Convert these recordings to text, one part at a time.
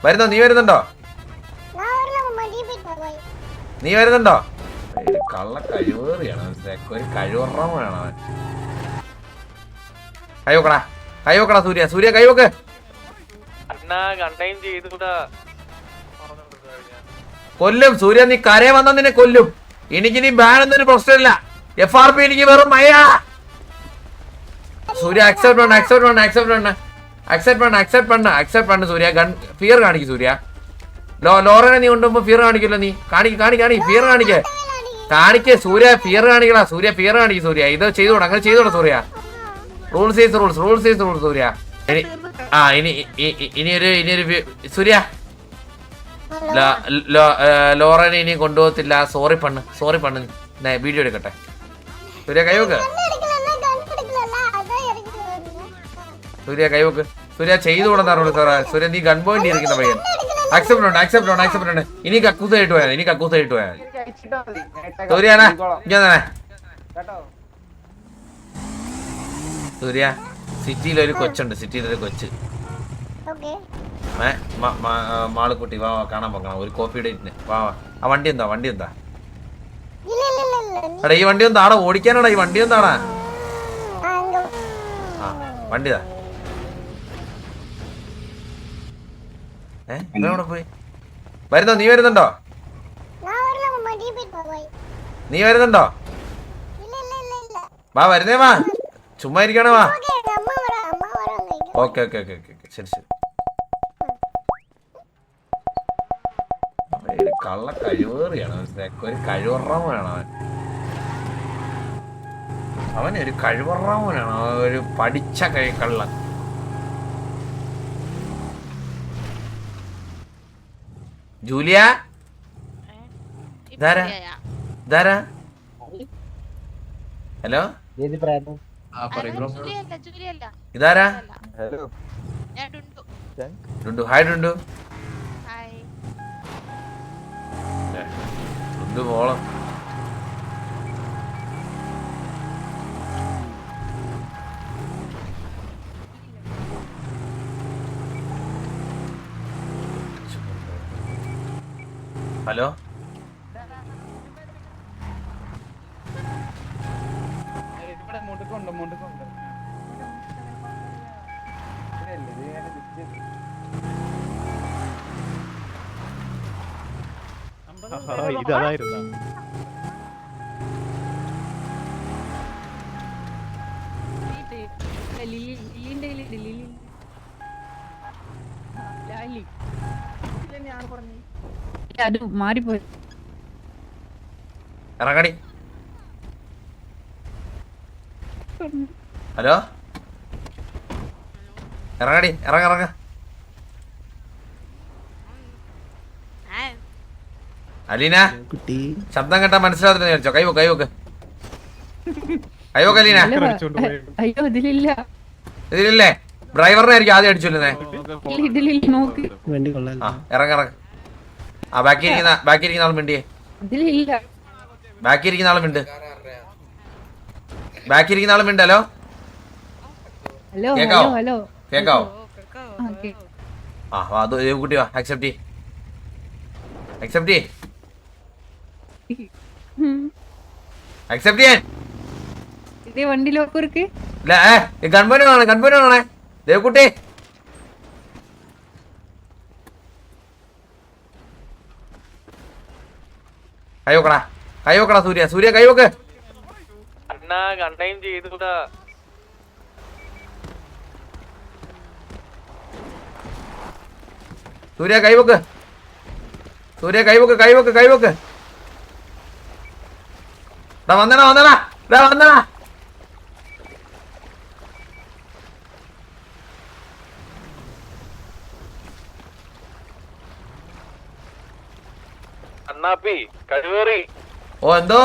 വരുന്നോ? നീ വരുന്നുണ്ടോ? നീ വരുന്നുണ്ടോ? കള്ള കഴിവേറിയാണ് ഒരു കഴിവറമാണ് അവൻ. കൈവക്കടാ, കൈവക്കടാ സൂര്യ, സൂര്യ കൈവക്ക്. കൊല്ലും സൂര്യ, നീ കരയെ വന്നാ നിന്നെ കൊല്ലും. എനിക്ക് നീ ബാനൊന്നും പ്രശ്നമില്ല. FRP എനിക്ക് വെറും മയ്യാ. സൂര്യ അക്സെപ്റ്റ് பண்ணு, അക്സെപ്റ്റ് பண்ணு, അക്സെപ്റ്റ് பண்ணு, അക്സെപ്റ്റ് பண்ணு, അക്സെപ്റ്റ് பண்ணு, അക്സെപ്റ്റ് பண்ணு സൂര്യ. ഫിയർ കാണിക്കും സൂര്യ. ലോറനെ നീ കൊണ്ടുപോ ഫിയർ കാണിക്കല്ലോ നീ. കാണിക്ക് ഫിയർ കാണിക്ക് സൂര്യ, ഫിയർ കാണിക്കടാ സൂര്യ, ഫിയർ കാണിക്കും സൂര്യ. ഇത് ചെയ്തോടാ, അങ്ങനെ ചെയ്തോടാ സൂര്യ. റൂൾസ് ഈസ് റൂൾസ് സൂര്യ. ഇനിയൊരു സൂര്യ, ലോറനെ ഇനി കൊണ്ടുപോകത്തില്ല. സോറി പണ്ണ് വീഡിയോ എടുക്കട്ടെ. സൂര്യ കൈവക്ക്, സൂര്യ കൈവക്ക്. സൂര്യ ചെയ്തുകൂടെന്നാണ് സാറേ. സൂര്യ നീ ഗൺ പോയിന്റ് ഇരിക്കുന്ന പയ്യൻ. അക്സെപ്റ്റ് ഉണ്ട്. ഇനി കക്കൂസായിട്ട് പോയാൽ സൂര്യാണ ഇങ്ങനെ. സൂര്യ സിറ്റിയിലൊരു കൊച്ച് മാളുക്കുട്ടി വാ കാണാൻ പോകണം. ഒരു കോപ്പി ഡേറ്റിന് വാ. ആ വണ്ടി എന്താ എടാ? ഈ വണ്ടി എന്താടാ ഓടിക്കാനാടാ? ഈ വണ്ടി എന്താടാ? ആ വണ്ടിതാ. ഇവിടെ പോയി വരുന്നോ? നീ വരുന്നുണ്ടോ? വാ വരുന്നേ വാ. ചുമ്മാ ഇരിക്കണേ വാ. ഓക്കെ ശരി. കള്ള കഴിവേറിയാണ് ഒരു കഴിവറാമനാണ് അവനൊരു കഴിവറാമനാണ്. ഒരു പഠിച്ച കള്ളൻ. ജൂലിയ ഇതാരാ? ഹലോ ഇതാരാ? ഡുണ്ടു. ഹായ് ഡുണ്ടു. ഡുണ്ടു മോളം. ഹലോ ഇതായിരുന്നു അത് മാറിപ്പോയി. ഇറങ്ങടി. ഹലോ ഇറങ്ങടി, ഇറങ്ങ. അലീന ശബ്ദം കേട്ടാ മനസ്സിലാകത്തില്ല വിചാരിച്ചോ? കൈവക്ക് അലീന. അയ്യോ ഇതിലില്ലേ? ഡ്രൈവറിനെ ആയിരിക്കും ആദ്യം അടിച്ചല്ലേ? ഇറങ്ങ. ആ ബാക്കി ഇരിക്കുന്ന ആളും മിണ്ടിയേ. ബാക്കി ഇരിക്കുന്ന ആളും മിണ്ട്. ഹലോ കേക്കാവോ? ആ അത് കുട്ടി വാ. അക്സെപ്റ്റ് ചെയ്യാൻ. വണ്ടി ലോക്ക് ഇருக்கு. ഗൺപോയിന്റാണേ ദേവക്കുട്ടി. കൈവക്കടാ സൂര്യ കൈവക്ക്. സൂര്യ കൈവക്ക്. വന്നടാ. ഓ എന്തോ?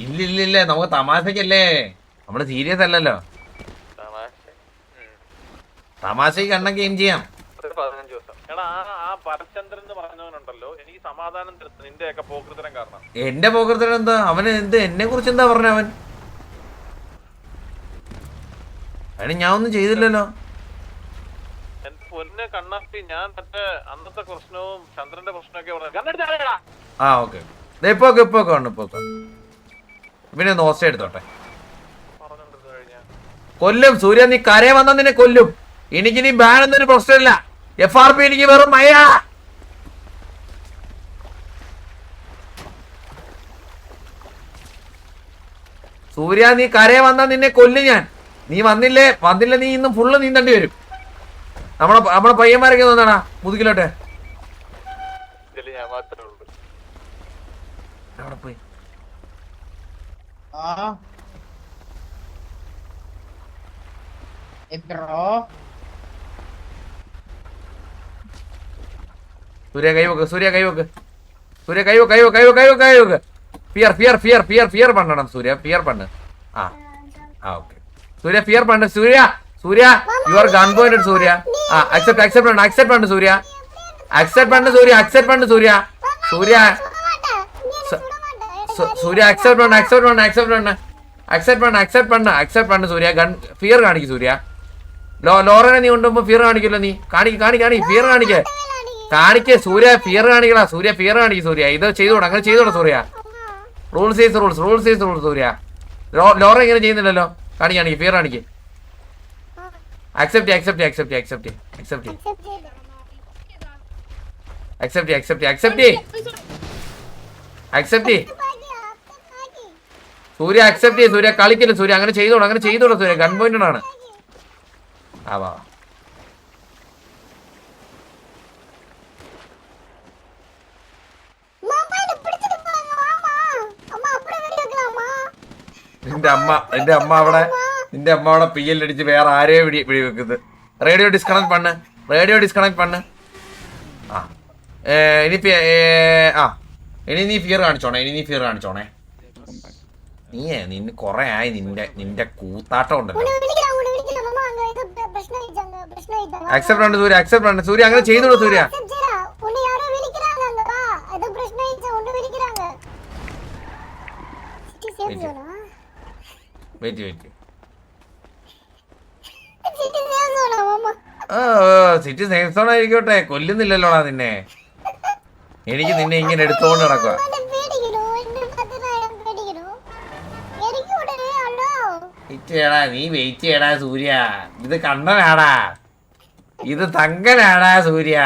ഇല്ല നമുക്ക് തമാശക്കല്ലേ, നമ്മള് സീരിയസ് അല്ലല്ലോ. തമാശക്ക് കണ്ണ ഗെയിം ചെയ്യാം. എന്റെ പോകൃതരം എന്താ? അവന് എന്നെ കുറിച്ച് എന്താ പറഞ്ഞ? അവൻ അതിന് ഞാൻ ഒന്നും ചെയ്തില്ലല്ലോ. പൊന്നെ കണ്ണാപ്പി, ഞാൻ മറ്റേ അന്നത്തെ പ്രശ്നവും ചന്ദ്രന്റെ പ്രശ്നമൊക്കെ ആ ഓക്കെ ഇപ്പൊ പിന്നെ ഒന്ന് ഹോസ്റ്റ് എടുത്തോട്ടെ. കൊല്ലും സൂര്യ, നീ കരയെ വന്നാ നിന്നെ കൊല്ലും. എനിക്ക് നീ ബാൻ എന്നൊരു പ്രശ്നമില്ല. FRP എനിക്ക് വെറും മയ. സൂര്യ, നീ കരയെ വന്നാ നിന്നെ കൊല്ലും ഞാൻ. നീ വന്നില്ല നീ ഇന്നും ഫുള്ള് നീന്തേണ്ടി വരും. നമ്മളെ പയ്യന്മാരൊക്കെ വന്നാടാ മുതുകിലോട്ടെ. അവിടെ പോയി സൂര്യ കൈവക്ക്. ഫിയർ പണ്ണണം സൂര്യ, ഫിയർ പണ്ണ്. ഓക്കെ സൂര്യ, ഫിയർ പണ്ണ് Surya. Your gun pointed Surya. Accept പണ്ണ് സൂര്യ. അക്സെപ്റ്റ് പണ്ണ് സൂര്യ. അക്സെപ്റ്റ് പണ്ണ് സൂര്യ. ഗൺ ഫിയർ കാണിക്കും സൂര്യ. ലോറനെ നീ കൊണ്ടുമ്പോ ഫിയർ കാണിക്കല്ലോ. നീ കാണി ഫിയർ കാണിക്ക് സൂര്യ. ഫിയർ കാണിക്കടാ സൂര്യ. ഫിയർ കാണിക്കും സൂര്യ. ഇത് ചെയ്തോടാ, അങ്ങനെ ചെയ്തോടാ Surya. Rules is rules Surya. Lora ഇങ്ങനെ ചെയ്യുന്നില്ലല്ലോ. കാണിക്ക് ഫിയർ കാണിക്ക്. അക്സെപ്റ്റ് സൂര്യ. അക്സെപ്റ്റ് സൂര്യ. കളിക്കില്ല സൂര്യ. അങ്ങനെ ചെയ്തോടാ സൂര്യ. ഗൺ പോയിന്റഡ് ആണ്. വാ നിന്റെ അമ്മ അവിടെ PL അടിച്ച് വേറെ ആരെയോ പിടി വെക്കുന്നത്. റേഡിയോ ഡിസ്കണക്ട് പണ്ണ്. ഇനി നീ ഫിയർ കാണിച്ചോണേ. നിന്നെ കൊറേ ആയി നിന്റെ കൂത്താട്ടം ഉണ്ടല്ലോ. അക്സെപ്റ്റ് പണ്ണ് സൂര്യ. അങ്ങനെ ചെയ്തോളൂ Surya. Wait city safe zone ആയിരിക്കോട്ടെ. കൊല്ലുന്നില്ലല്ലോടാ നിന്നെ. എനിക്ക് നിന്നെ ഇങ്ങനെ എടുത്തോണ്ട് നടക്കുക. നീ വെയിറ്റ് ചെയ്യടാ സൂര്യ. ഇത് കണ്ണനാടാ, ഇത് തങ്കനാടാ സൂര്യ.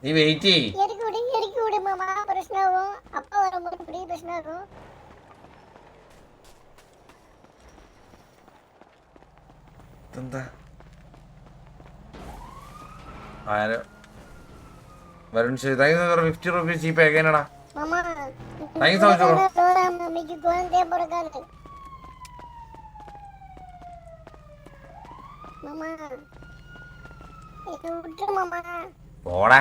നീ വെയിറ്റ് ചെയ്. എന്താ വരുൺ 50 rupees ചീപ്പ് എങ്ങനെയാടാ? താങ്ക് യു സോ മച്ച് പോടാ.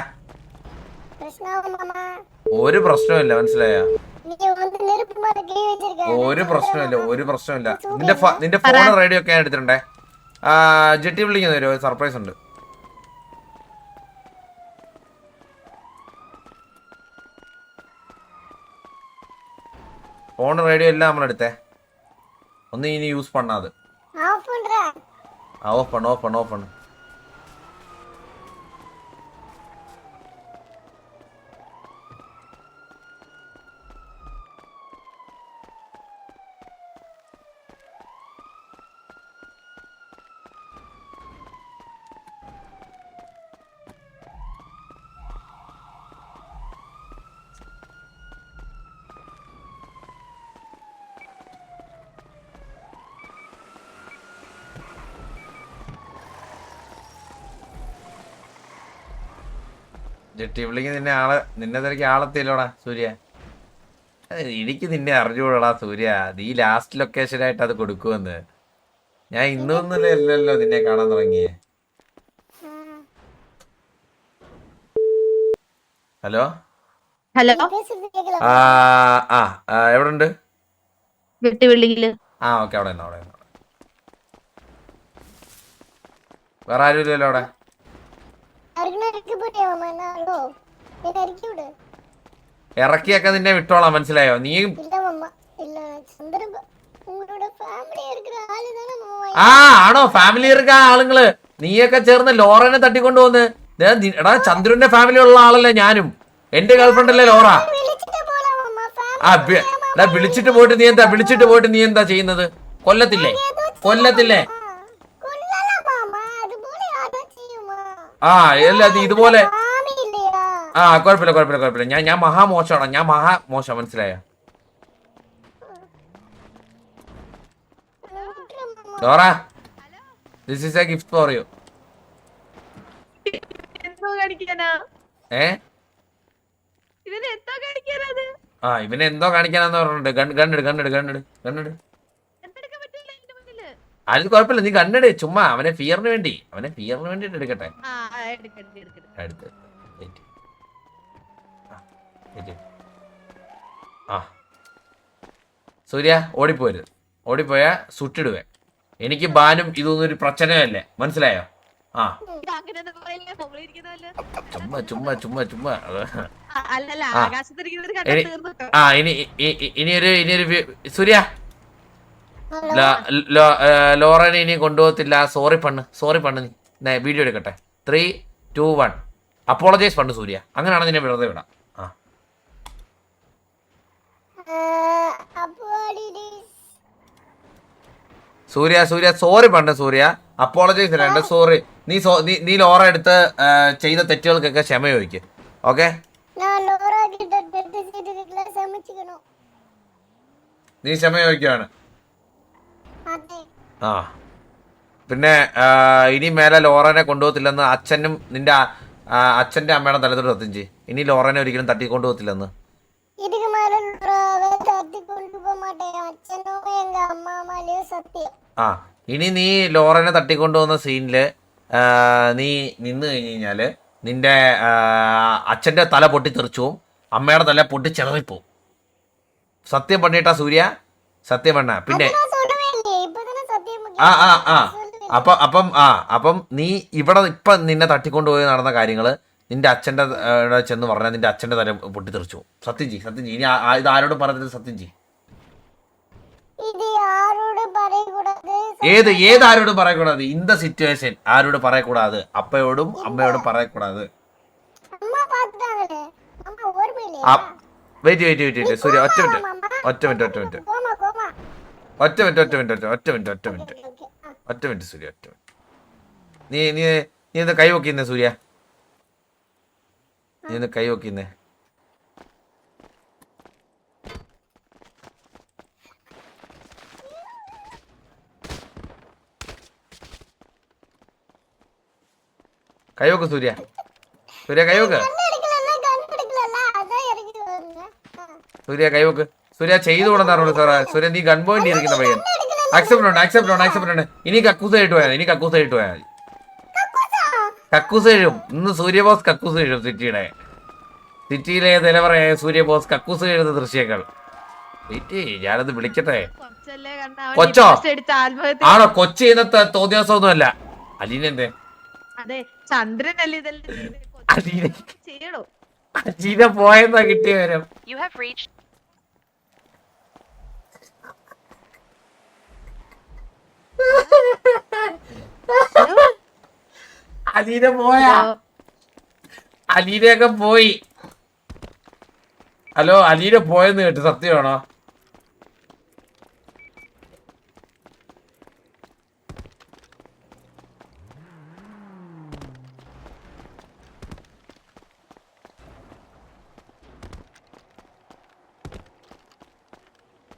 ഒരു പ്രശ്നമില്ല, മനസ്സിലായോ? ഒരു പ്രശ്നമില്ല. നിന്റെ ഫോൺ റേഡിയോ ഒക്കെ ഞാൻ എടുത്തിട്ടുണ്ടേ. ജെട്ടി വിളിക്കുന്ന ഒരു സർപ്രൈസ് ഉണ്ട്. ഫോൺ റേഡിയോ എല്ലാം നമ്മളെടുത്തേ. ഒന്ന് ഇനി യൂസ് പണ്ണാത്. ഓഫ് പണ്ണ്. ജെട്ടി വിളിക്ക് നിന്നെ തിരക്ക് ആളെത്തിയല്ലോടാ സൂര്യ. എനിക്ക് നിന്നെ അറിഞ്ഞുകൂടാ സൂര്യ. നീ ലാസ്റ്റ് ലൊക്കേഷനായിട്ട് അത് കൊടുക്കുമെന്ന്. ഞാൻ ഇന്നൊന്നും അല്ലല്ലോ നിന്നെ കാണാൻ തുടങ്ങിയേ. ഹലോ എവിടെ ഉണ്ട്? ഓക്കെ അവിടെ വേറെ ആരും ഇല്ലല്ലോ അവിടെ. ഇറക്കിയൊക്കെ നിന്നെ വിട്ടോളാം, മനസ്സിലായോ? നീ உங்களோட ஃபேமிலி இருக்கிற ஆளு தானே மாமா. ആ ആണോ ഫാമിലി ഇരിക്കാ ആളുകള് നീയൊക്കെ ചേർന്ന് ലോറനെ തട്ടിക്കൊണ്ടു വന്ന് എടാ ചന്ദ്രന്റെ ഫാമിലി ഉള്ള ആളല്ലേ ഞാനും എന്റെ ഗേൾഫ്രണ്ട് അല്ലേ ലോറ വിളിച്ചിട്ട് പോലാ മാമാ. ആ എടാ വിളിച്ചിട്ട് പോയിട്ട് നീ എന്താ ചെയ്യുന്നത് കൊല്ലത്തില്ലേ കൊല്ലല്ല മാമാ. അതുപോലെ ആരാ ചെയ്യുമാ? ആ അല്ല അത് ഇതുപോലെ മാമി ഇല്ലയാ? ആ കുഴപ്പമില്ല ഞാൻ മഹാമോശമാണ് ഞാൻ മഹാമോശം മനസ്സിലായോ Laura this is a gift for you എന്തോ കാണിക്കാനാ ഏ ഇതിന് എന്തോ കാണിക്കാനത് ആ ഇവനെ എന്തോ കാണിക്കാനാന്ന് പറഞ്ഞിട്ടുണ്ട് കണ്ണെട് എന്തെടുക്കാൻ പറ്റില്ല എന്റെ മുന്നില് അത് കുഴപ്പമില്ല നീ കണ്ണെട് ചുമ്മാ അവനെ ഫിയറിന് വേണ്ടിട്ട് എടുക്കട്ടെ ആ എടുക്കട്ടെ അടുത്ത് wait. ആ, wait. ആ സൂര്യ ഓടിപ്പോയാ സുട്ടിടുവേ എനിക്ക് ബാനും ഇതൊന്നും ഒരു പ്രശ്നമല്ലേ മനസ്സിലായോ ആ ഇത് അങ്ങനെയൊന്നും പറയില്ല മുകളിലിരിക്കുന്നതല്ല ചുമ്മാ അല്ലല്ല ആ. ആകാശത്തിരിക്കുന്നത് കണ്ടാ ഇനി- തീർന്നു കേട്ടോ. ആ ഇനിയൊരു സൂര്യ ലോറനെ ഇനി കൊണ്ടുപോകത്തില്ല സോറി പണ്ണ് നീ വീഡിയോ എടുക്കട്ടെ 3, 2, 1 അപ്പോളജൈസ് പണ്ണ് സൂര്യ അങ്ങനെയാണ് നിന്നെ വെറുതെ വിടാം ആ அப்படி സൂര്യ സോറി പണ്ട് സൂര്യ അപ്പോളജൈസ് രണ്ട് സോറി നീ ലോറ എടുത്ത് ചെയ്ത തെറ്റുകൾക്കൊക്കെ ക്ഷമ ചോദിക്ക് ഓക്കെ நான் லோரா கிட்ட பெட் சீட் இருக்குல சமைச்சுக்கணும். നീ ക്ഷമ ചോദിക്കുകയാണ് அதே ആ പിന്നെ ഇനി മേലെ ലോറനെ കൊണ്ടുപോകത്തില്ലെന്ന് അച്ഛനും നിന്റെ അച്ഛന്റെ അമ്മയുടെ തലത്തോട് സത്യം ചെയ്യും ഇനി ലോറനെ ഒരിക്കലും തട്ടിക്കൊണ്ടുപോകത്തില്ലെന്ന് இதுக்கு மேல லோராவை தட்டி கொண்டு போக மாட்டேன். அச்சனும் எங்க அம்மா மேலேயும் சத்தியம். ആ ഇനി നീ ലോറനെ തട്ടിക്കൊണ്ടുപോകുന്ന സീനില് നീ നിന്ന് കഴിഞ്ഞ് കഴിഞ്ഞാല് നിന്റെ അച്ഛന്റെ തല പൊട്ടിത്തെറിച്ചുവും അമ്മയുടെ തല പൊട്ടിച്ചെറിപ്പോവും സത്യം പണിയിട്ടാ സൂര്യ സത്യം പണ്ണ പിന്നെ நான் சொல்லவே இல்லையே. இப்பதானே சத்தியம் ആ അപ്പം നീ ഇവിടെ ഇപ്പൊ നിന്നെ തട്ടിക്കൊണ്ടുപോയി നടന്ന കാര്യങ്ങള് നിന്റെ അച്ഛന്റെ ചെന്ന് പറഞ്ഞാൽ നിന്റെ അച്ഛന്റെ തല പൊട്ടിത്തെറിച്ചു സത്യം ചെയ്യും ഇനി ഇത് ആരോടും പറഞ്ഞത് സത്യം ചെയ്യും இது யாரோட പറയக்கூடாது. ഏത് ആരോടും പറയக்கூடாது இந்த സിറ്റുവേഷൻ ആരോട് പറയக்கூடாது അപ്പയോടും അമ്മയോടും പറയக்கூடாது அம்மா பார்த்துட்டாங்களே. அம்மா ஓர்மையிலையா? വെയിറ്റ് സൂര്യ ഒറ്റ മിനിറ്റ് கோமா கோமா. ഒറ്റ മിനിറ്റ് സൂര്യ നീ ഒന്ന് കൈ വെക്കുന്നേ സൂര്യ നീ ഒന്ന് കൈ വെക്കുന്നേ കൈവക്ക് സൂര്യ കൈവക്ക് സൂര്യ കൈവക്ക് സൂര്യ ചെയ്തു കൊടുത്താറുള്ളൂ സാറേ സൂര്യ നീ ഗൺ പോയിന്റ് ഇരിക്കുന്ന പയ്യൻ അക്സെപ്റ്റ് ഉണ്ട് ഇനി കക്കൂസ് ആയിട്ട് പോയാൽ മതി കക്കൂസ് കഴിയും ഇന്ന് സൂര്യ ബോസ് കക്കൂസ് കഴിയും സിറ്റിയിലെ നിലവറയായ സൂര്യ ബോസ് കക്കൂസ് കഴിയുന്ന ദൃശ്യങ്ങൾ ഞാനത് വിളിക്കട്ടെ കൊച്ചല്ലേ കണ്ടാ അവൻ കൊച്ചോ? ഈ post എടുത്ത് ആത്മഹത്യ ആണോ കൊച്ചി ഇന്നത്തെ തോന്നിയാസമൊന്നുമല്ല അലീനെന്തേ അതെ ചന്ദ്രനല്ലേ ഇതെല്ലാം ചെയ്തത്. അലീന ചെയ്യണോ അലീന പോയെന്നാ കിട്ടിയ വരം You have reached അലീന പോയാ അലീനയൊക്കെ പോയി ഹലോ അലീന പോയെന്ന് കേട്ടു സത്യമാണോ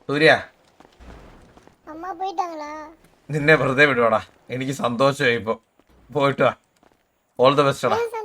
സൂര്യ அம்மா போயிட்டாங்களா? നിന്നെ വെറുതെ വിടുവാടാ എനിക്ക് സന്തോഷമായി ഇപ്പൊ പോയിട്ട് വാ ഓൾ ദ ബെസ്റ്റ് ஏன்